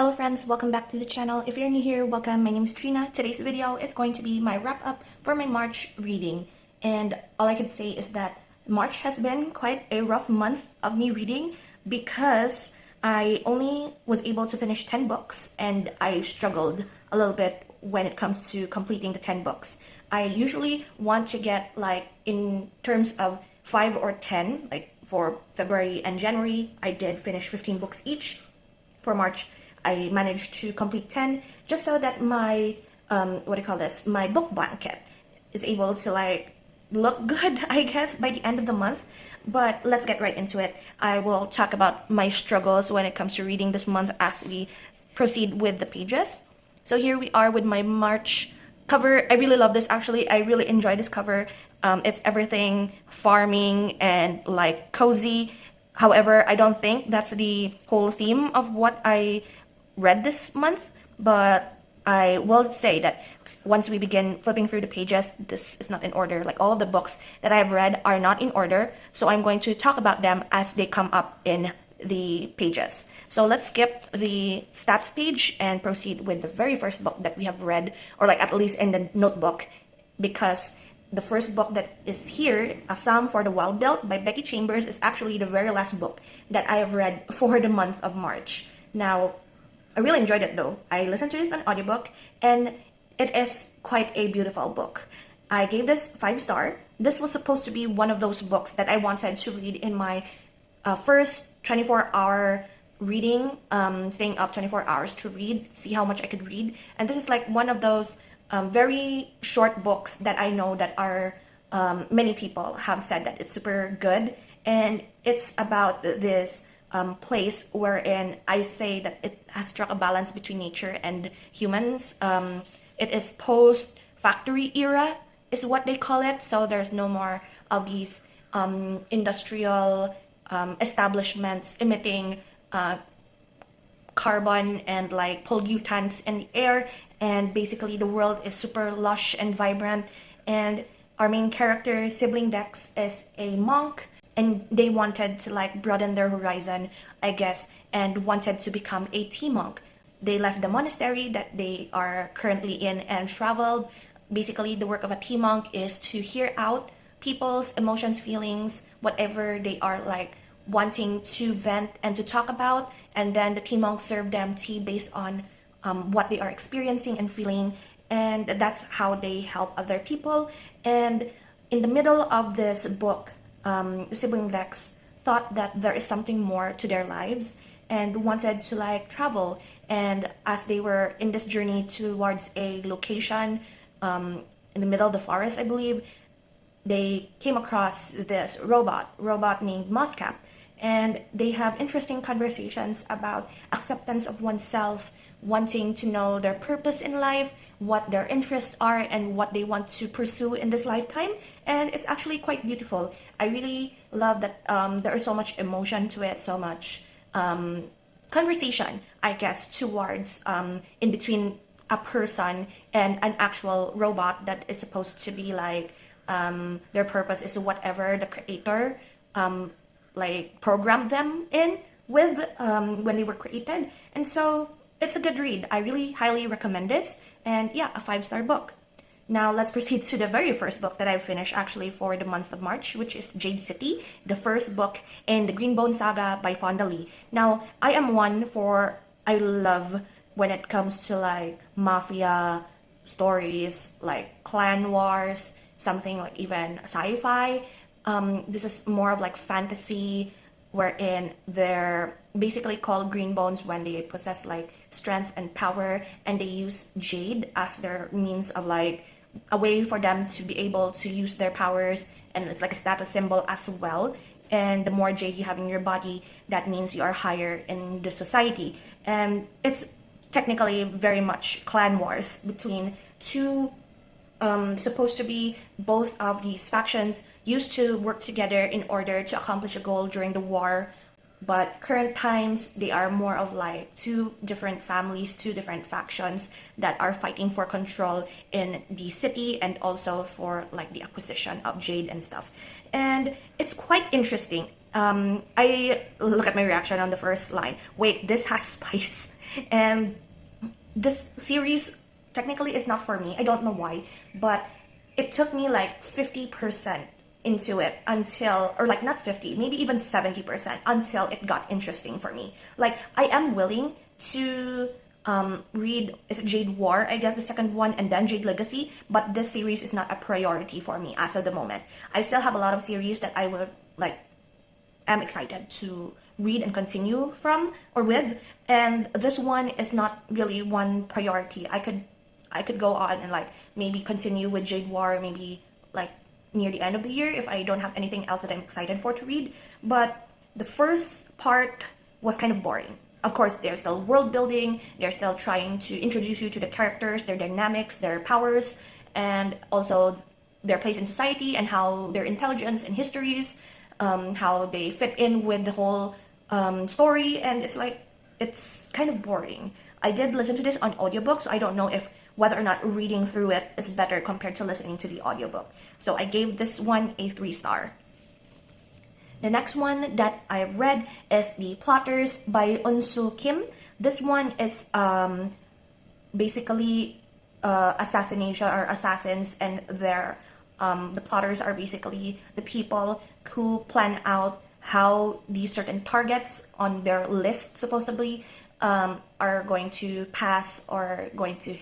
Hello friends, welcome back to the channel. If you're new here, welcome. My name is Trina. Today's video is going to be my wrap up for my March reading. And all I can say is that March has been quite a rough month of me reading because I only was able to finish 10 books and I struggled a little bit when it comes to completing the 10 books. I usually want to get like in terms of 5 or 10, like for February and January, I did finish 15 books each. For March, I managed to complete 10 just so that my my book blanket is able to like look good, I guess, by the end of the month. But let's get right into it. I will talk about my struggles when it comes to reading this month as we proceed with the pages. So here we are with my March cover. I really love this, actually. I really enjoy this cover. It's everything farming and like cozy. However, I don't think that's the whole theme of what I read this month, but I will say that once we begin flipping through the pages, this is not in order. Like all of the books that I've read are not in order, so I'm going to talk about them as they come up in the pages. So let's skip the stats page and proceed with the very first book that we have read, or like at least in the notebook, because the first book that is here, A Psalm for the Wild-Built by Becky Chambers, is actually the very last book that I have read for the month of March. Now, I really enjoyed it though. I listened to it on audiobook and it is quite a beautiful book. I gave this 5-star. This was supposed to be one of those books that I wanted to read in my first 24-hour reading, staying up 24 hours to read, see how much I could read. And this is like one of those very short books that I know that are many people have said that it's super good, and it's about this place wherein I say that it has struck a balance between nature and humans. It is post-factory era is what they call it, so there's no more of these industrial establishments emitting carbon and like pollutants in the air, and basically the world is super lush and vibrant. And our main character, Sibling Dex, is a monk, and they wanted to like broaden their horizon, I guess, and wanted to become a tea monk. They left the monastery that they are currently in and traveled. Basically, the work of a tea monk is to hear out people's emotions, feelings, whatever they are like wanting to vent and to talk about, and then the tea monk serve them tea based on what they are experiencing and feeling, and that's how they help other people. And in the middle of this book, Sibling Dex thought that there is something more to their lives and wanted to like travel. And as they were in this journey towards a location in the middle of the forest, I believe, they came across this robot named Moscap, and they have interesting conversations about acceptance of oneself, wanting to know their purpose in life, what their interests are, and what they want to pursue in this lifetime. And it's actually quite beautiful. I really love that there is so much emotion to it, so much conversation, I guess, towards in between a person and an actual robot that is supposed to be like their purpose is whatever the creator like programmed them in with when they were created. And so it's a good read. I really highly recommend this, and yeah, a 5-star book. Now let's proceed to the very first book that I finished actually for the month of March, which is Jade City, the first book in the Greenbone saga by Fonda Lee. Now, I am I love when it comes to like mafia stories, like clan wars, something like even sci-fi. This is more of like fantasy, wherein they're basically called green bones when they possess like strength and power, and they use jade as their means of like a way for them to be able to use their powers, and it's like a status symbol as well. And the more jade you have in your body, that means you are higher in the society. And it's technically very much clan wars between two supposed to be both of these factions used to work together in order to accomplish a goal during the war. But current times, they are more of like two different families, two different factions that are fighting for control in the city and also for like the acquisition of jade and stuff. And it's quite interesting. I look at my reaction on the first line. Wait, this has spice. And this series technically is not for me. I don't know why, but it took me like 50% into it until, or like not 50, maybe even 70% until it got interesting for me. Like, I am willing to read, is it Jade War, I guess, the second one, and then Jade Legacy, but this series is not a priority for me as of the moment. I still have a lot of series that I would like, am excited to read and continue from or with, and this one is not really one priority. I could go on and like maybe continue with Jade War maybe like near the end of the year if I don't have anything else that I'm excited for to read. But the first part was kind of boring. Of course, they're still world building, they're still trying to introduce you to the characters, their dynamics, their powers, and also their place in society and how their intelligence and histories, how they fit in with the whole story. And it's like, it's kind of boring. I did listen to this on audiobook, so I don't know if whether or not reading through it is better compared to listening to the audiobook. So I gave this one a 3-star. The next one that I've read is The Plotters by Eun-Soo Kim. This one is basically assassination or assassins, and their the plotters are basically the people who plan out how these certain targets on their list supposedly are going to pass or going to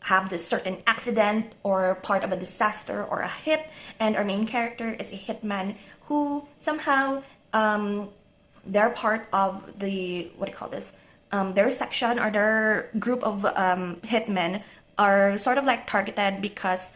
have this certain accident or part of a disaster or a hit. And our main character is a hitman who somehow they're part of the, what do you call this, their section or their group of hitmen are sort of like targeted because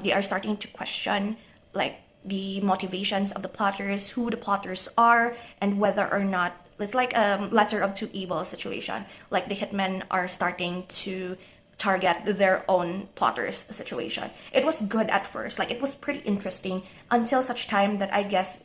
they are starting to question like the motivations of the plotters, who the plotters are, and whether or not it's like a lesser of two evils situation. Like the hitmen are starting to target their own plotters situation. It was good at first, like it was pretty interesting until such time that I guess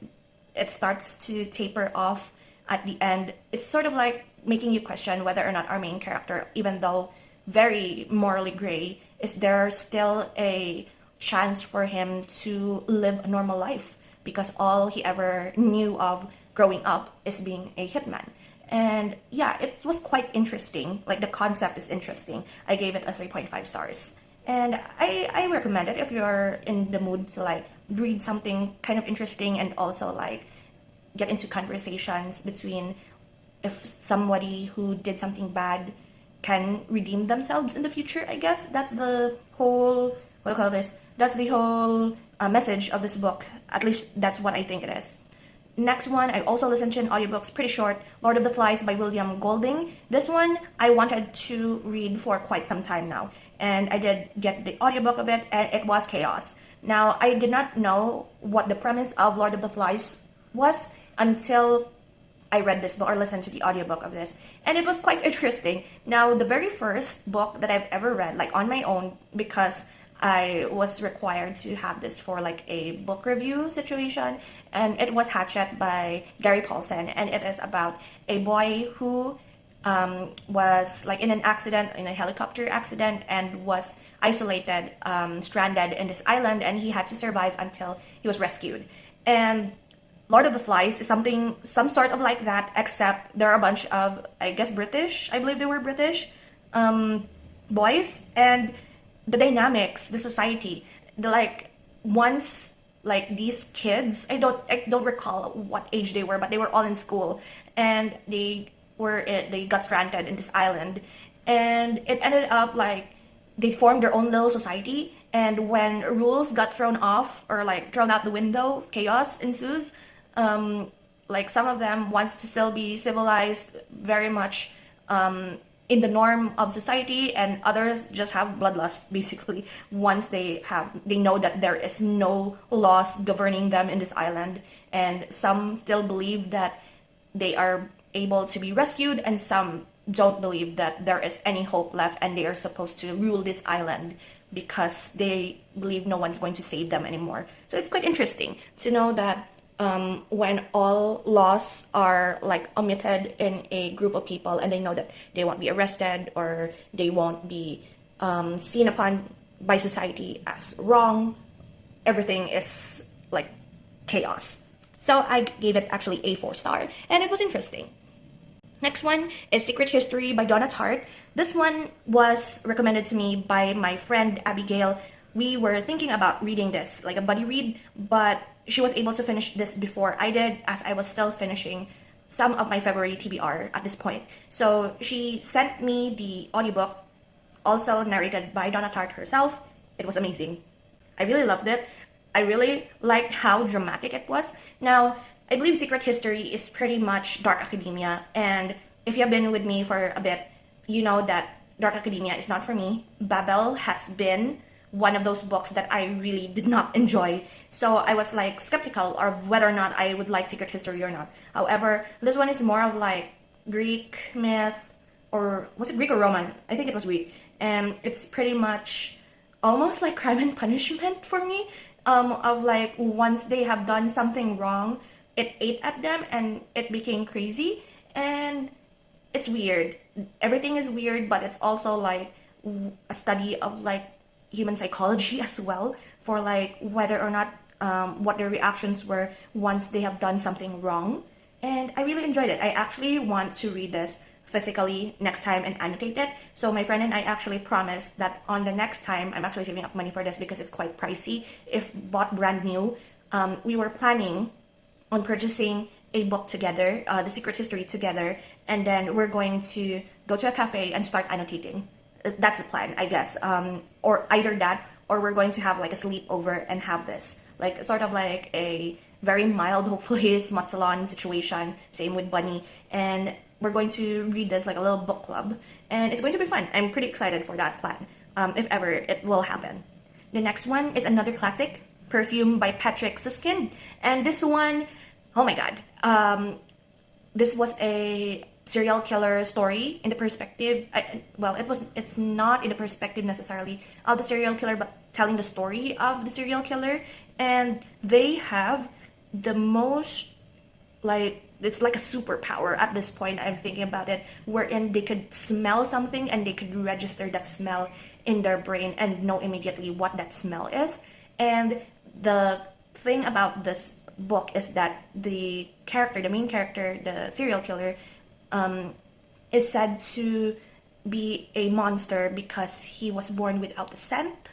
it starts to taper off at the end. It's sort of like making you question whether or not our main character, even though very morally gray, is there still a chance for him to live a normal life, because all he ever knew of growing up is being a hitman. And yeah, it was quite interesting. Like the concept is interesting. I gave it a 3.5 stars. And I recommend it if you're in the mood to like read something kind of interesting and also like get into conversations between if somebody who did something bad can redeem themselves in the future. I guess that's the whole, what do you call this? That's the whole message of this book. At least that's what I think it is. Next one, I also listened to an audiobook, it's pretty short, Lord of the Flies by William Golding. This one, I wanted to read for quite some time now. And I did get the audiobook of it, and it was chaos. Now, I did not know what the premise of Lord of the Flies was until I read this book or listened to the audiobook of this. And it was quite interesting. Now, the very first book that I've ever read, like on my own, because I was required to have this for like a book review situation, and it was Hatchet by Gary Paulsen, and it is about a boy who was like in an accident, in a helicopter accident, and was isolated, stranded in this island, and he had to survive until he was rescued. And Lord of the Flies is something, some sort of like that, except there are a bunch of, I guess, British, I believe they were British, boys, and the dynamics, the society, the like, once like these kids, I don't recall what age they were, but they were all in school, and they got stranded in this island, and it ended up like they formed their own little society, and when rules got thrown off or like thrown out the window, chaos ensues. Like some of them wants to still be civilized, very much in the norm of society, and others just have bloodlust basically once they know that there is no laws governing them in this island. And some still believe that they are able to be rescued, and some don't believe that there is any hope left and they are supposed to rule this island because they believe no one's going to save them anymore. So it's quite interesting to know that when all laws are like omitted in a group of people, and they know that they won't be arrested or they won't be seen upon by society as wrong, everything is like chaos. So I gave it actually a 4-star, and it was interesting. Next one is Secret History by Donna Tartt. This one was recommended to me by my friend Abigail. We were thinking about reading this, like a buddy read, but she was able to finish this before I did, as I was still finishing some of my February TBR at this point. So she sent me the audiobook, also narrated by Donna Tartt herself. It was amazing. I really loved it. I really liked how dramatic it was. Now, I believe Secret History is pretty much dark academia, and if you have been with me for a bit, you know that dark academia is not for me. Babel has been one of those books that I really did not enjoy. So I was like skeptical of whether or not I would like Secret History or not. However, this one is more of like Greek myth, or was it Greek or Roman? I think it was Greek. And it's pretty much almost like Crime and Punishment for me. Of like, once they have done something wrong, it ate at them and it became crazy. And it's weird. Everything is weird, but it's also like a study of like human psychology as well, for like whether or not what their reactions were once they have done something wrong. And I really enjoyed it. I actually want to read this physically next time and annotate it. So my friend and I actually promised that on the next time, I'm actually saving up money for this because it's quite pricey if bought brand new. We were planning on purchasing a book together, The Secret History together, and then we're going to go to a cafe and start annotating. That's the plan, I guess. Or either that, or we're going to have like a sleepover and have this, like sort of like a very mild, hopefully, smut salon situation. Same with Bunny, and we're going to read this like a little book club, and it's going to be fun. I'm pretty excited for that plan, if ever it will happen. The next one is another classic, Perfume by Patrick Süskind, and this one, oh my god, this was a serial killer story in the perspective, it's not in the perspective necessarily of the serial killer, but telling the story of the serial killer. And they have the most, like, it's like a superpower at this point, I'm thinking about it, wherein they could smell something and they could register that smell in their brain and know immediately what that smell is. And the thing about this book is that the main character, the serial killer, is said to be a monster because he was born without a scent,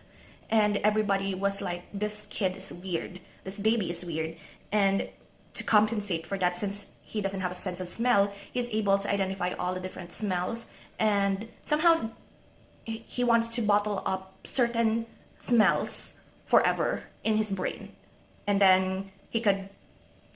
and everybody was like, this kid is weird, this baby is weird. And to compensate for that, since he doesn't have a sense of smell, he's able to identify all the different smells, and somehow he wants to bottle up certain smells forever in his brain, and then he could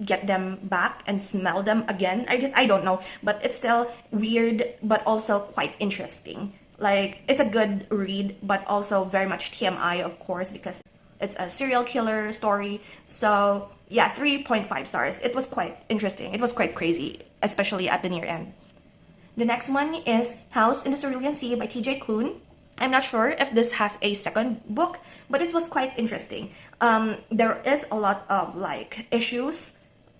get them back and smell them again. I guess, I don't know, but it's still weird, but also quite interesting. Like, it's a good read, but also very much TMI, of course, because it's a serial killer story. So yeah, 3.5 stars. It was quite interesting. It was quite crazy, especially at the near end. The next one is House in the Cerulean Sea by TJ Klune. I'm not sure if this has a second book, but it was quite interesting. There is a lot of like issues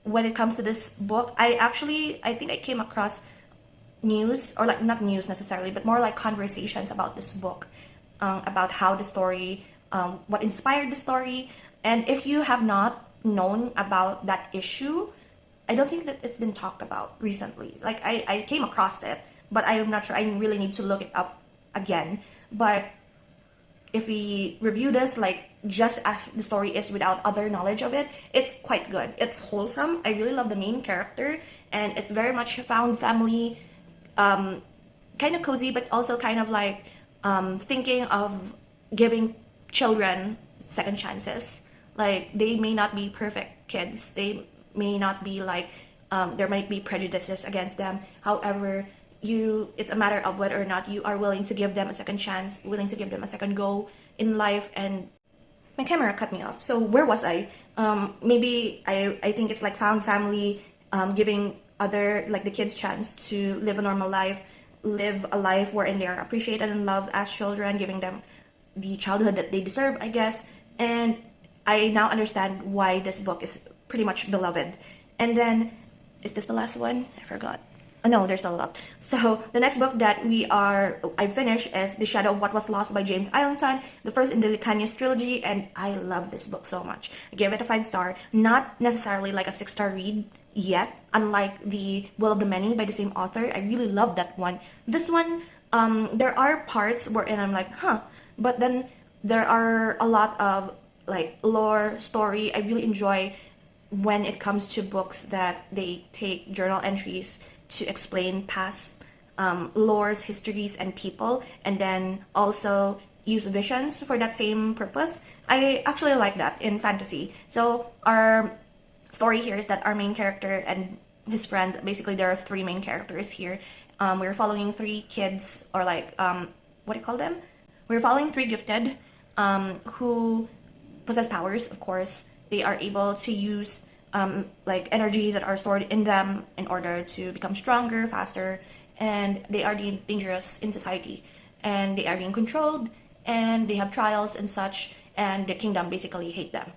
when it comes to this book. I think I came across news, or like not news necessarily, but more like conversations about this book, about how the story, what inspired the story. And if you have not known about that issue, I don't think that it's been talked about recently. Like, I came across it, but I'm not sure. I really need to look it up again. But if we review this like just as the story is without other knowledge of it, it's quite good. It's wholesome. I really love the main character, and it's very much found family, kind of cozy, but also kind of like thinking of giving children second chances. Like, they may not be perfect kids. They may not be like, there might be prejudices against them. However, it's a matter of whether or not you are willing to give them a second chance, willing to give them a second go in life. And my camera cut me off. So where was I? Maybe I think it's like found family, giving other, like, the kids chance to live a normal life, live a life wherein they are appreciated and loved as children, giving them the childhood that they deserve, I guess. And I now understand why this book is pretty much beloved. And then, is this the last one? I forgot. No, there's a lot. So the next book that I finished is The Shadow of What Was Lost by James Islington, the first in the Licanius trilogy, and I love this book so much. I gave it a 5 star. Not necessarily like a 6-star read, yet, unlike the Will of the Many by the same author. I really love that one. This one, there are parts wherein I'm like, huh, but then there are a lot of like lore story. I really enjoy when it comes to books that they take journal entries to explain past lores, histories, and people, and then also use visions for that same purpose. I actually like that in fantasy. So our story here is that our main character and his friends, basically there are three main characters here. We're following three kids, or like, what do you call them? We're following three gifted who possess powers, of course. They are able to use like energy that are stored in them in order to become stronger, faster, and they are deemed dangerous in society. And they are being controlled, and they have trials and such, and the kingdom basically hate them.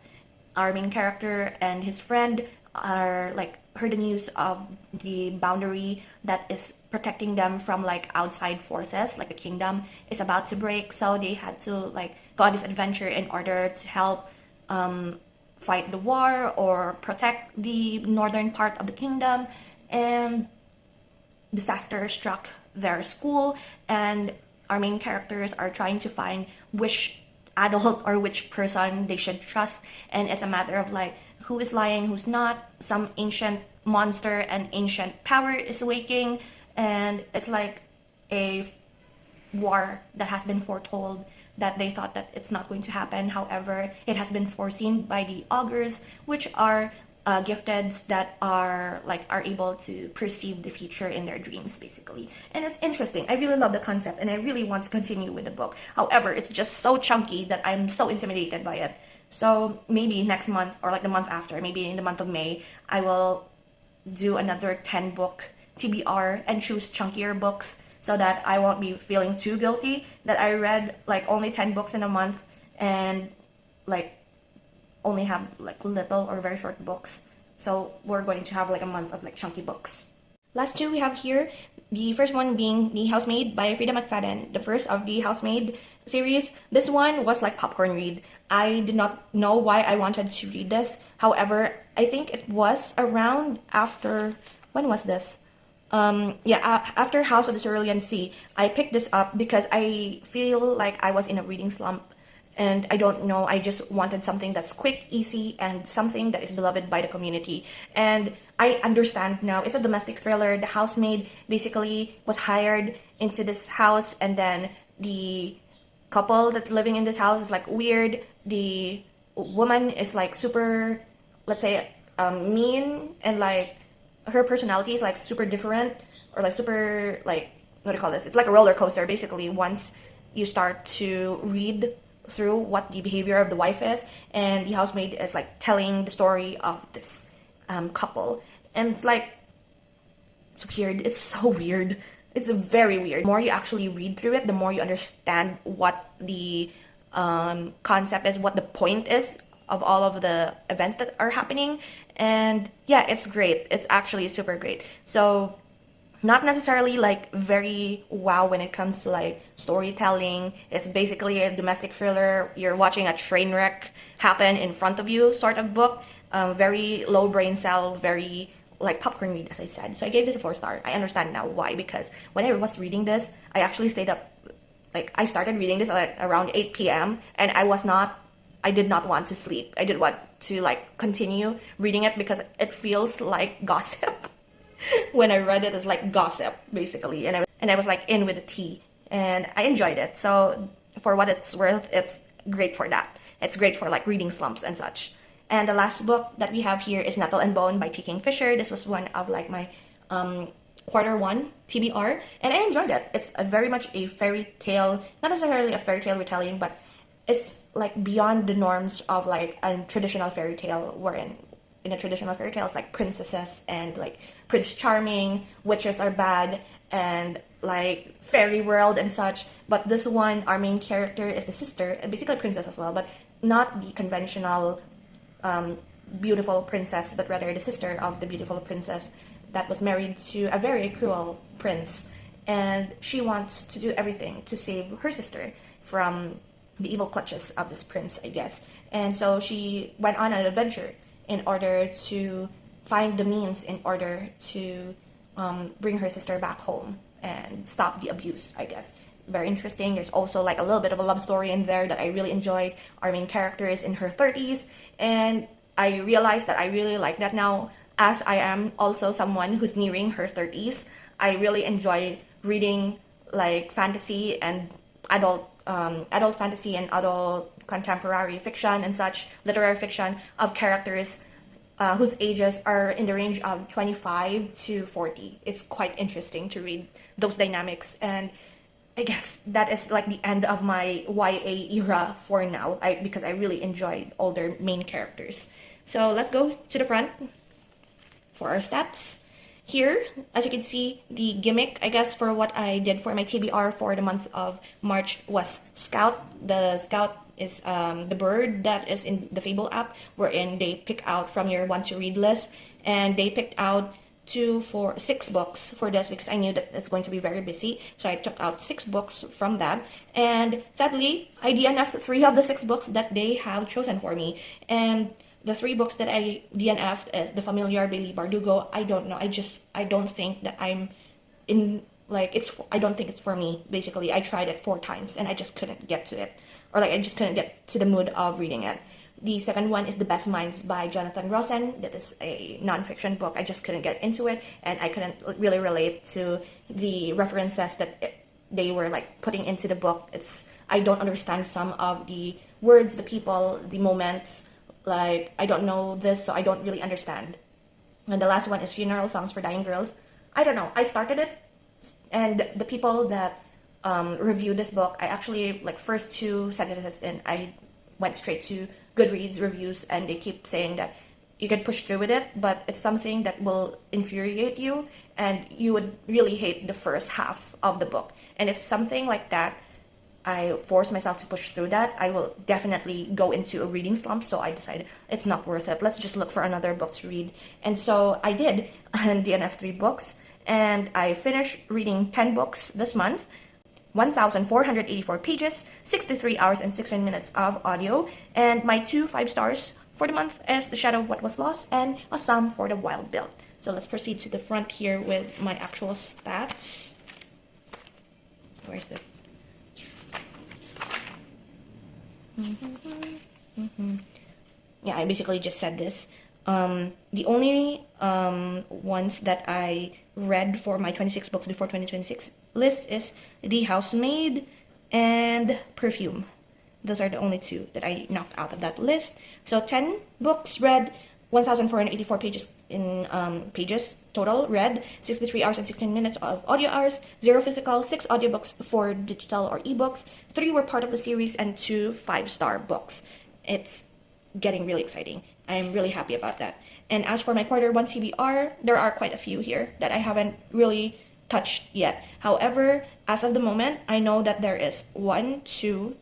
Our main character and his friend are like heard the news of the boundary that is protecting them from like outside forces, like the kingdom is about to break, so they had to like go on this adventure in order to help fight the war or protect the northern part of the kingdom. And disaster struck their school, and our main characters are trying to find which adult or which person they should trust, and it's a matter of like who is lying, who's not. Some ancient monster and ancient power is waking, and it's like a war that has been foretold, that they thought that it's not going to happen. However, it has been foreseen by the augurs, which are gifteds that are able to perceive the future in their dreams, basically. And it's interesting. I really love the concept, and I really want to continue with the book. However, it's just so chunky that I'm so intimidated by it. So maybe next month, or like the month after, maybe in the month of May, I will do another 10 book TBR and choose chunkier books, so that I won't be feeling too guilty that I read like only 10 books in a month, and like only have like little or very short books. So we're going to have like a month of like chunky books. Last two we have here, the first one being The Housemaid by Frida McFadden, the first of the Housemaid series. This one was like popcorn read. I did not know why I wanted to read this. However, I think it was around after, when was this? After House of the Cerulean Sea, I picked this up because I feel like I was in a reading slump, and I don't know, I just wanted something that's quick, easy, and something that is beloved by the community. And I understand now, it's a domestic thriller. The housemaid basically was hired into this house, and then the couple that's living in this house is like weird. The woman is like super, let's say, mean, and like her personality is like super different, or like super, like, what do you call this? It's like a roller coaster, basically, once you start to read through what the behavior of the wife is. And the housemaid is like telling the story of this couple, and it's like, it's weird. It's so weird. It's very weird. The more you actually read through it, the more you understand what the concept is, what the point is of all of the events that are happening. And yeah, it's great. It's actually super great. So not necessarily like very wow when it comes to like storytelling. It's basically a domestic thriller. You're watching a train wreck happen in front of you sort of book. Very low brain cell, very like popcorn read, as I said. So I gave this a 4-star. I understand now why, because when I was reading this, I actually stayed up, like I started reading this at around 8 p.m. and I did not want to sleep. I did want to like continue reading it because it feels like gossip. When I read it, it's like gossip, basically. And I was like in with the tea, and I enjoyed it. So for what it's worth, it's great for that. It's great for like reading slumps and such. And the last book that we have here is Nettle and Bone by T. Kingfisher. This was one of like my Q1 TBR, and I enjoyed it. It's very much a fairy tale, not necessarily a fairy tale retelling, but it's like beyond the norms of like a traditional fairy tale, wherein in a traditional fairy tale it's like princesses and like Prince Charming, witches are bad, and like fairy world and such. But this one, our main character is the sister, and basically a princess as well, but not the conventional beautiful princess, but rather the sister of the beautiful princess that was married to a very cruel prince, and she wants to do everything to save her sister from the evil clutches of this prince, I guess. And so she went on an adventure in order to find the means in order to bring her sister back home and stop the abuse, I guess. Very interesting. There's also like a little bit of a love story in there that I really enjoyed. Our main character is in her 30s, and I realized that I really like that now, as I am also someone who's nearing her 30s. I really enjoy reading like fantasy and adult fantasy and adult contemporary fiction and such literary fiction of characters whose ages are in the range of 25 to 40. It's quite interesting to read those dynamics, and I guess that is like the end of my YA era for now, because I really enjoyed older main characters. So let's go to the front for our stats. Here, as you can see, the gimmick, I guess, for what I did for my TBR for the month of March was Scout. The Scout is the bird that is in the Fable app, wherein they pick out from your want to read list, and they picked out 6 books for this because I knew that it's going to be very busy. So I took out 6 books from that, and sadly, I DNF'd 3 of the 6 books that they have chosen for me. And the 3 books that I DNF'd is The Familiar by Leigh Bardugo. I don't know. I don't think that I'm in, like, I don't think it's for me, basically. I tried it 4 times and I just couldn't get to it. Or like, I just couldn't get to the mood of reading it. The second one is The Best Minds by Jonathan Rosen. That is a non-fiction book. I just couldn't get into it, and I couldn't really relate to the references that they were like putting into the book. I don't understand some of the words, the people, the moments. Like, I don't know this, so I don't really understand. And the last one is Funeral Songs for Dying Girls. I don't know. I started it, and the people that reviewed this book, I actually, like, first 2 sentences in, I went straight to Goodreads reviews, and they keep saying that you can push through with it, but it's something that will infuriate you, and you would really hate the first half of the book. And if something like that, I force myself to push through that, I will definitely go into a reading slump. So I decided it's not worth it. Let's just look for another book to read. And so I did, and DNF 3 books, and I finished reading 10 books this month. 1,484 pages, 63 hours and 16 minutes of audio, and my 2 5 stars for the month is The Shadow of What Was Lost and A Psalm for the Wild Build. So let's proceed to the front here with my actual stats. Where's it? Yeah, I basically just said this. The only ones that I read for my 26 books before 2026 list is The Housemaid and Perfume. Those are the only 2 that I knocked out of that list. So 10 books read, 1,484 pages in pages total read, 63 hours and 16 minutes of audio hours, 0 physical, 6 audiobooks, 4 digital or ebooks, 3 were part of the series, and 2 5-star books. It's getting really exciting. I'm really happy about that. And as for my quarter 1 TBR, there are quite a few here that I haven't really touched yet. However, as of the moment, I know that there is 1, 2,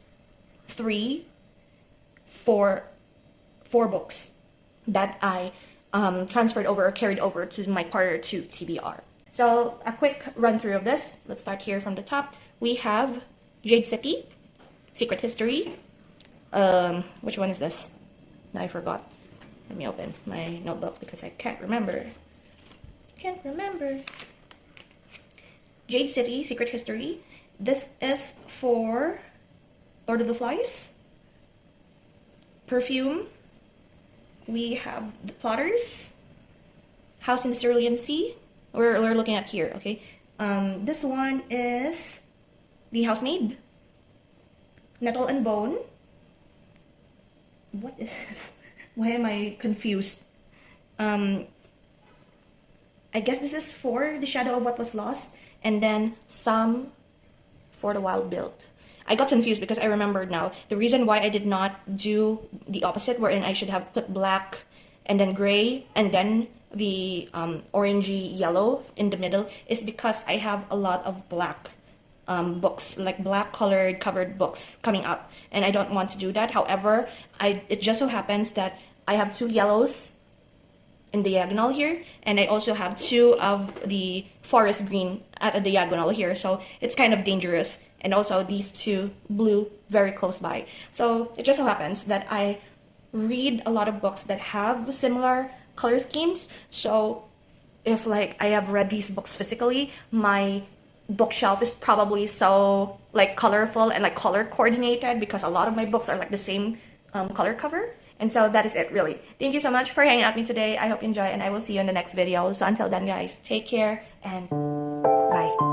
3, 4 books that I transferred over or carried over to my quarter 2 TBR. So a quick run through of this. Let's start here from the top. We have Jade City, Secret History. Which one is this? No, I forgot. Let me open my notebook because I can't remember. Jade City, Secret History. This is for Lord of the Flies. Perfume. We have The Plotters. House in the Cerulean Sea. We're looking at here, okay? This one is The Housemaid. Nettle and Bone. What is this? Why am I confused? I guess this is for The Shadow of What Was Lost, and then Psalm for the Wild Build. I got confused because I remembered now. The reason why I did not do the opposite, wherein I should have put black and then gray and then the orangey yellow in the middle, is because I have a lot of black books, like black colored covered books coming up, and I don't want to do that. However, it just so happens that I have 2 yellows in diagonal here, and I also have 2 of the forest green at a diagonal here, so it's kind of dangerous. And also these 2 blue very close by. So it just so happens that I read a lot of books that have similar color schemes. So if like I have read these books physically, my bookshelf is probably so like colorful and like color coordinated because a lot of my books are like the same color cover. And so that is it, really. Thank you so much for hanging out with me today. I hope you enjoy, and I will see you in the next video. So until then, guys, take care and bye.